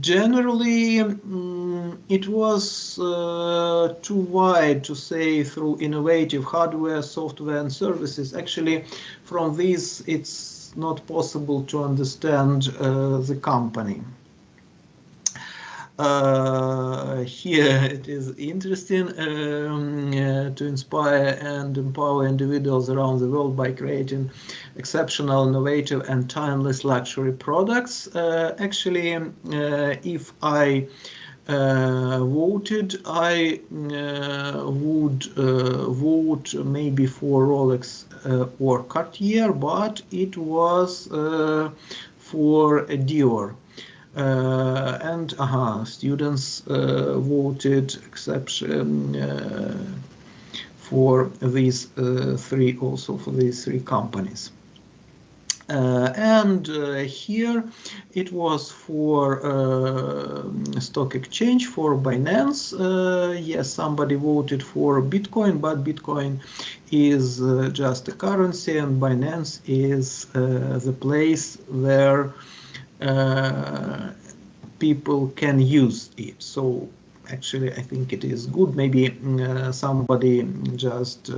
generally it was too wide to say through innovative hardware, software and services. Actually, from this it's not possible to understand the company. Here it is interesting to inspire and empower individuals around the world by creating exceptional, innovative and timeless luxury products. Actually, if I voted, I would vote maybe for Rolex or Cartier, but it was for Dior. And students voted exception for these three, also for these three companies. And here it was for stock exchange, for Binance. Yes, somebody voted for Bitcoin, but Bitcoin is just a currency and Binance is the place where people can use it. So actually I think it is good. Maybe somebody just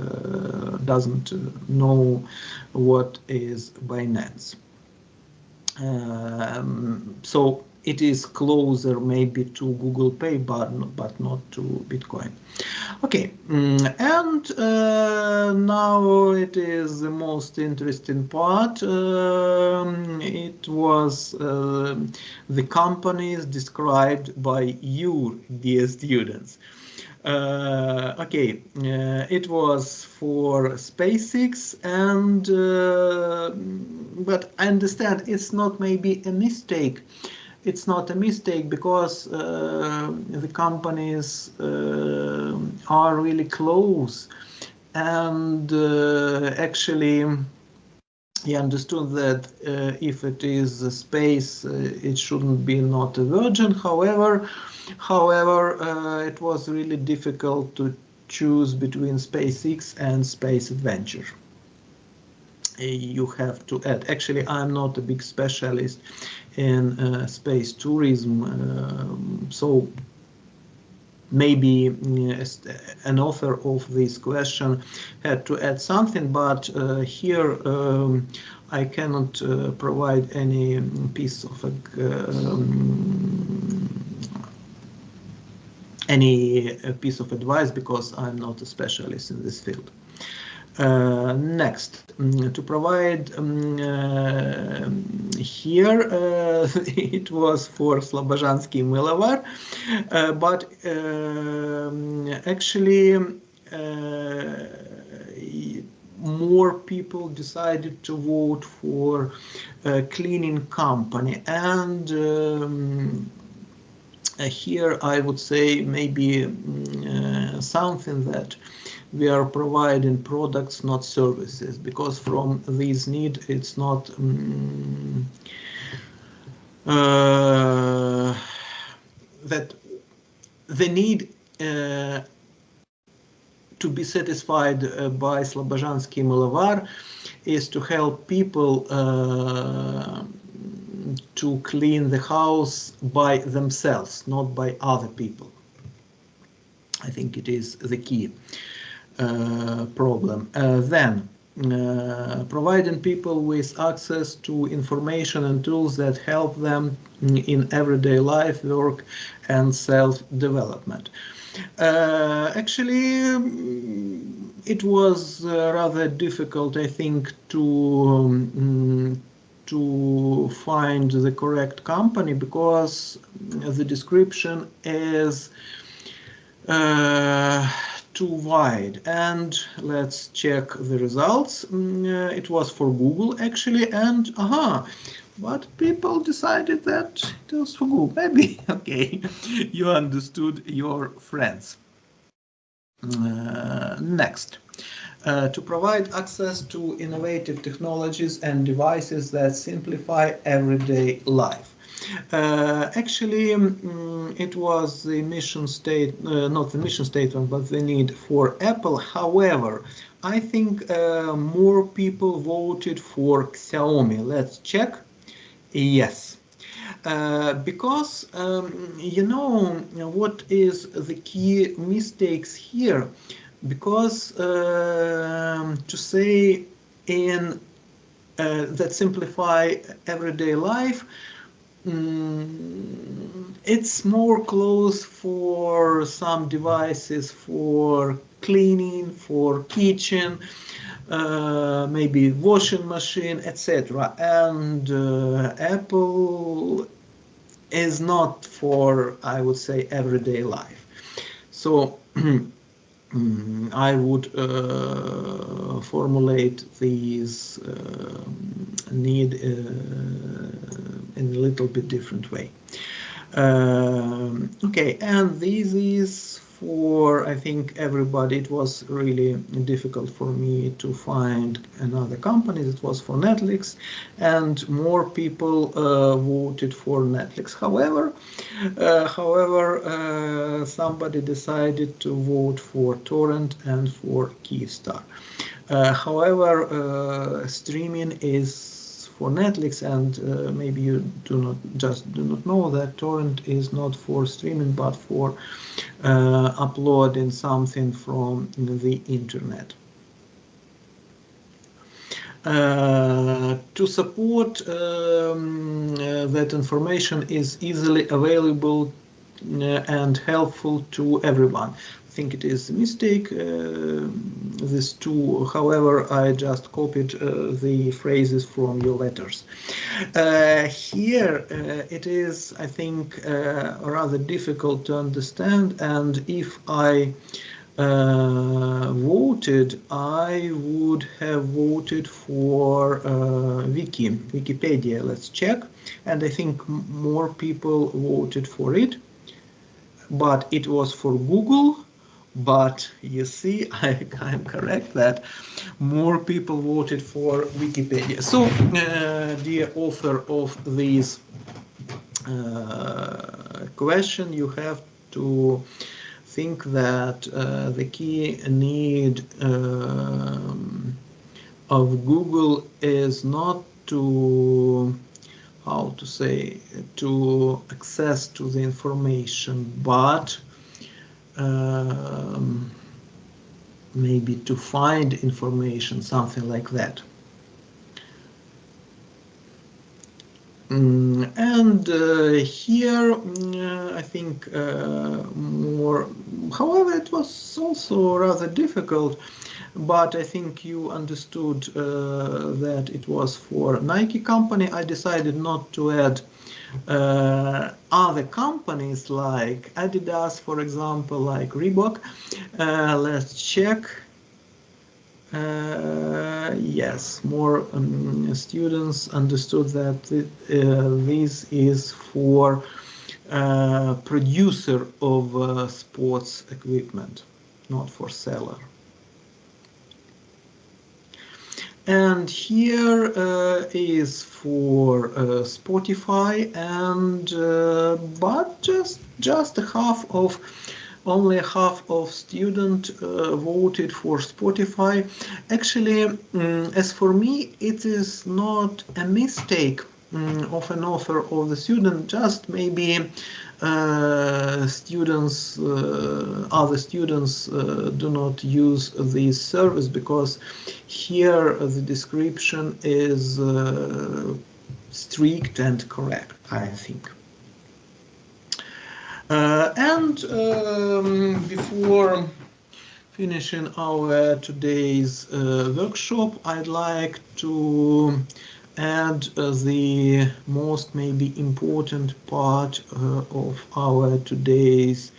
doesn't know what is Binance. So it is closer maybe to Google Pay, but not to Bitcoin. Okay, and now it is the most interesting part. It was the companies described by you, dear students. Okay, it was for SpaceX, and but I understand it's not maybe a mistake. It's not a mistake because the companies are really close, and actually he understood that if it is a space, it shouldn't be not a Virgin. However, it was really difficult to choose between SpaceX and Space Adventure. You have to add. Actually, I'm not a big specialist in space tourism, so maybe an author of this question had to add something, but here I cannot provide any piece of advice because I'm not a specialist in this field. Next, to provide here it was for Slobodansky Mylovar, but actually more people decided to vote for a cleaning company, and here I would say maybe something that we are providing products, not services, because from this need it's not that the need to be satisfied by Slobodansky Mylovar is to help people to clean the house by themselves, not by other people. I think it is the key problem. Then, providing people with access to information and tools that help them in everyday life, work, and self-development. Actually, it was rather difficult, I think, to find the correct company too wide, and let's check the results. It was for Google actually, and but people decided that it was for Google. Maybe, okay, you understood your friends. Next. To provide access to innovative technologies and devices that simplify everyday life. Actually, it was the mission not the mission statement, but the need for Apple. However, I think more people voted for Xiaomi. Let's check. Yes. Because you know what is the key mistakes here? Because to say in that simplify everyday life, it's more close for some devices for cleaning, for kitchen, maybe washing machine, etc. And Apple is not for, I would say, everyday life. So I would formulate these need in a little bit different way. Okay, and this is for, I think, everybody. It was really difficult for me to find another company. It was for Netflix, and more people voted for Netflix. However, somebody decided to vote for Torrent and for Kyivstar. However, streaming is for Netflix, and maybe you do not know that Torrent is not for streaming but for uploading something from the internet. To support that information is easily available and helpful to everyone. I think it is a mistake, this too. However, I just copied the phrases from your letters. Here it is, I think, rather difficult to understand, and if I voted, I would have voted for Wikipedia. Let's check. And I think more people voted for it, but it was for Google. But you see, I'm correct that more people voted for Wikipedia. So, dear author of this question, you have to think that the key need of Google is not to, how to say, to access to the information, but maybe to find information, something like that. And here I think more, however, it was also rather difficult, but I think you understood that it was for Nike company. I decided not to add other companies like Adidas, for example, like Reebok. Let's check. Yes, more students understood that this is for producer of sports equipment, not for seller. And here is for Spotify, and but just only half of students voted for Spotify. Actually, as for me, it is not a mistake of an author of the student, just maybe students, other students do not use this service, because here the description is strict and correct, I think. And before finishing our today's workshop, I'd like to add the most maybe important part of our today's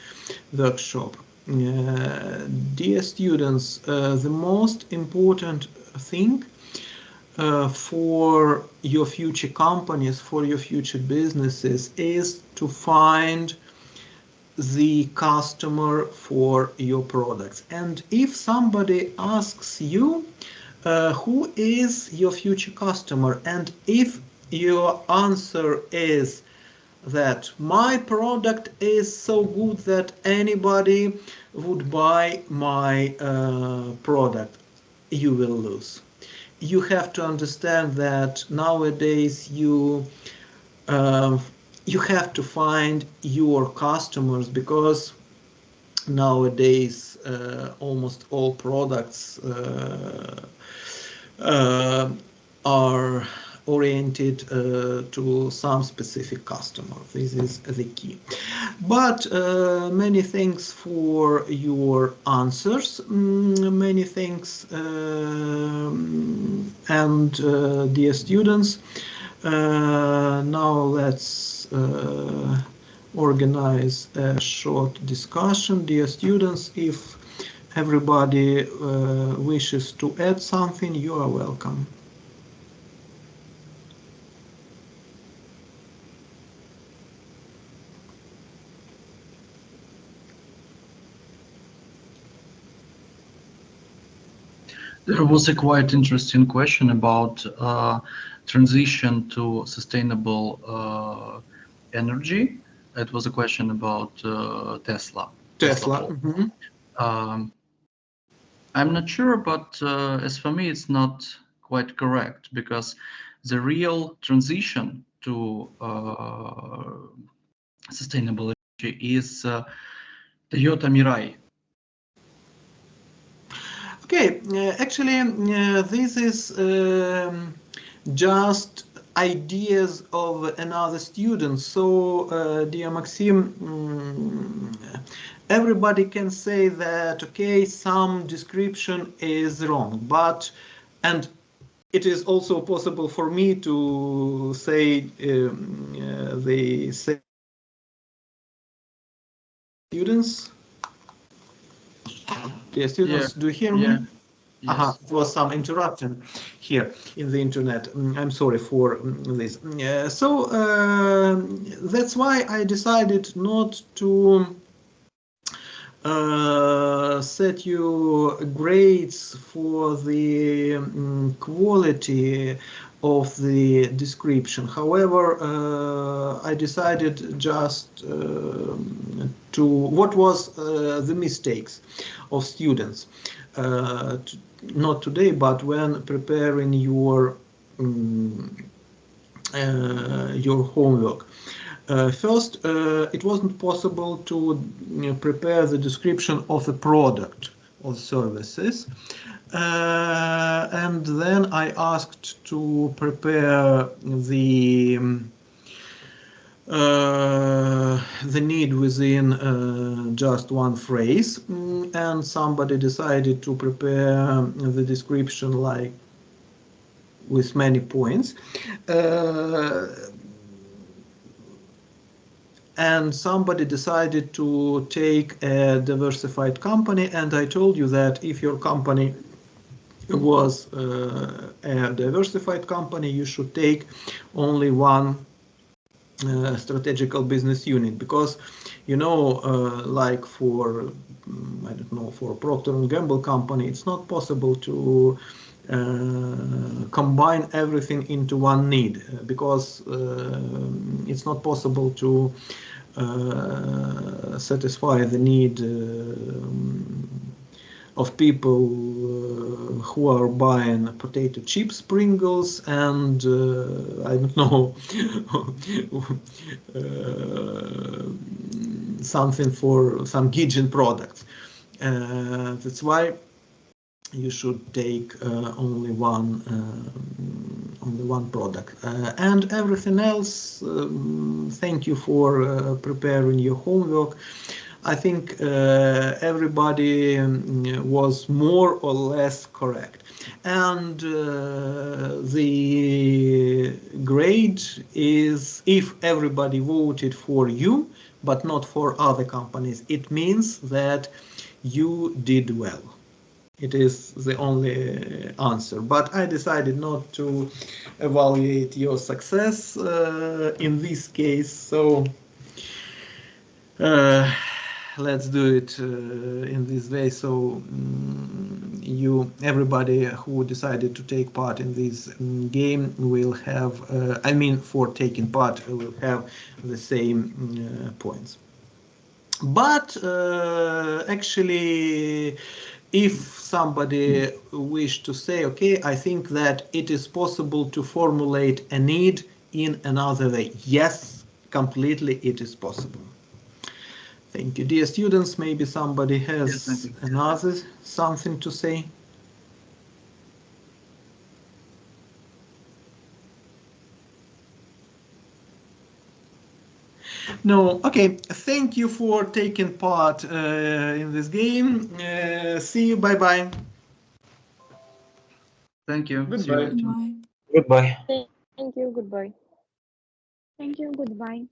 workshop. dear students, the most important thing for your future companies, for your future businesses, is to find the customer for your products. And if somebody asks you who is your future customer, and if your answer is that my product is so good that anybody would buy my product, you will lose. You have to understand that nowadays uh, you have to find your customers, because nowadays almost all products are oriented to some specific customer. This is the key. But many thanks for your answers. Many thanks, and dear students. Now let's organize a short discussion. Dear students, if everybody wishes to add something, you are welcome. There was a quite interesting question about transition to sustainable energy. It was a question about Tesla. Tesla. Mm-hmm. I'm not sure, but as for me, it's not quite correct, because the real transition to sustainable energy is Toyota Mirai. Okay, actually, this is just ideas of another student. So, dear Maxim, everybody can say that, okay, some description is wrong, but, and it is also possible for me to say the same. Students? Dear students, do you hear me? Yes. It was some interruption here in the internet. I'm sorry for this. So that's why I decided not to set you grades for the quality of the description. However, I decided just to what was the mistakes of students. Not today, but when preparing your homework. First, it wasn't possible to prepare the description of a product or services. And then I asked to prepare the need within just one phrase, and somebody decided to prepare the description like with many points. And somebody decided to take a diversified company, and I told you that if your company was a diversified company, you should take only one strategical business unit, because like for I don't know, for Procter & Gamble company, it's not possible to combine everything into one need, because it's not possible to satisfy the need of people who are buying potato chips, Pringles, and I don't know, something for some kitchen products. That's why you should take only one product, and everything else. Thank you for preparing your homework. I think everybody was more or less correct, and the grade is, if everybody voted for you but not for other companies, it means that you did well. It is the only answer, but I decided not to evaluate your success in this case, so let's do it in this way. So everybody who decided to take part in this game will have, I mean, for taking part, will have the same points. But actually, if somebody wish to say, okay, I think that it is possible to formulate a need in another way. Yes, completely it is possible. Thank you. Dear students, maybe somebody has another something to say. No, okay. Thank you for taking part in this game. See you. Bye bye. Thank you. Goodbye. See you later. Bye. Goodbye. Thank you. Goodbye. Thank you. Goodbye.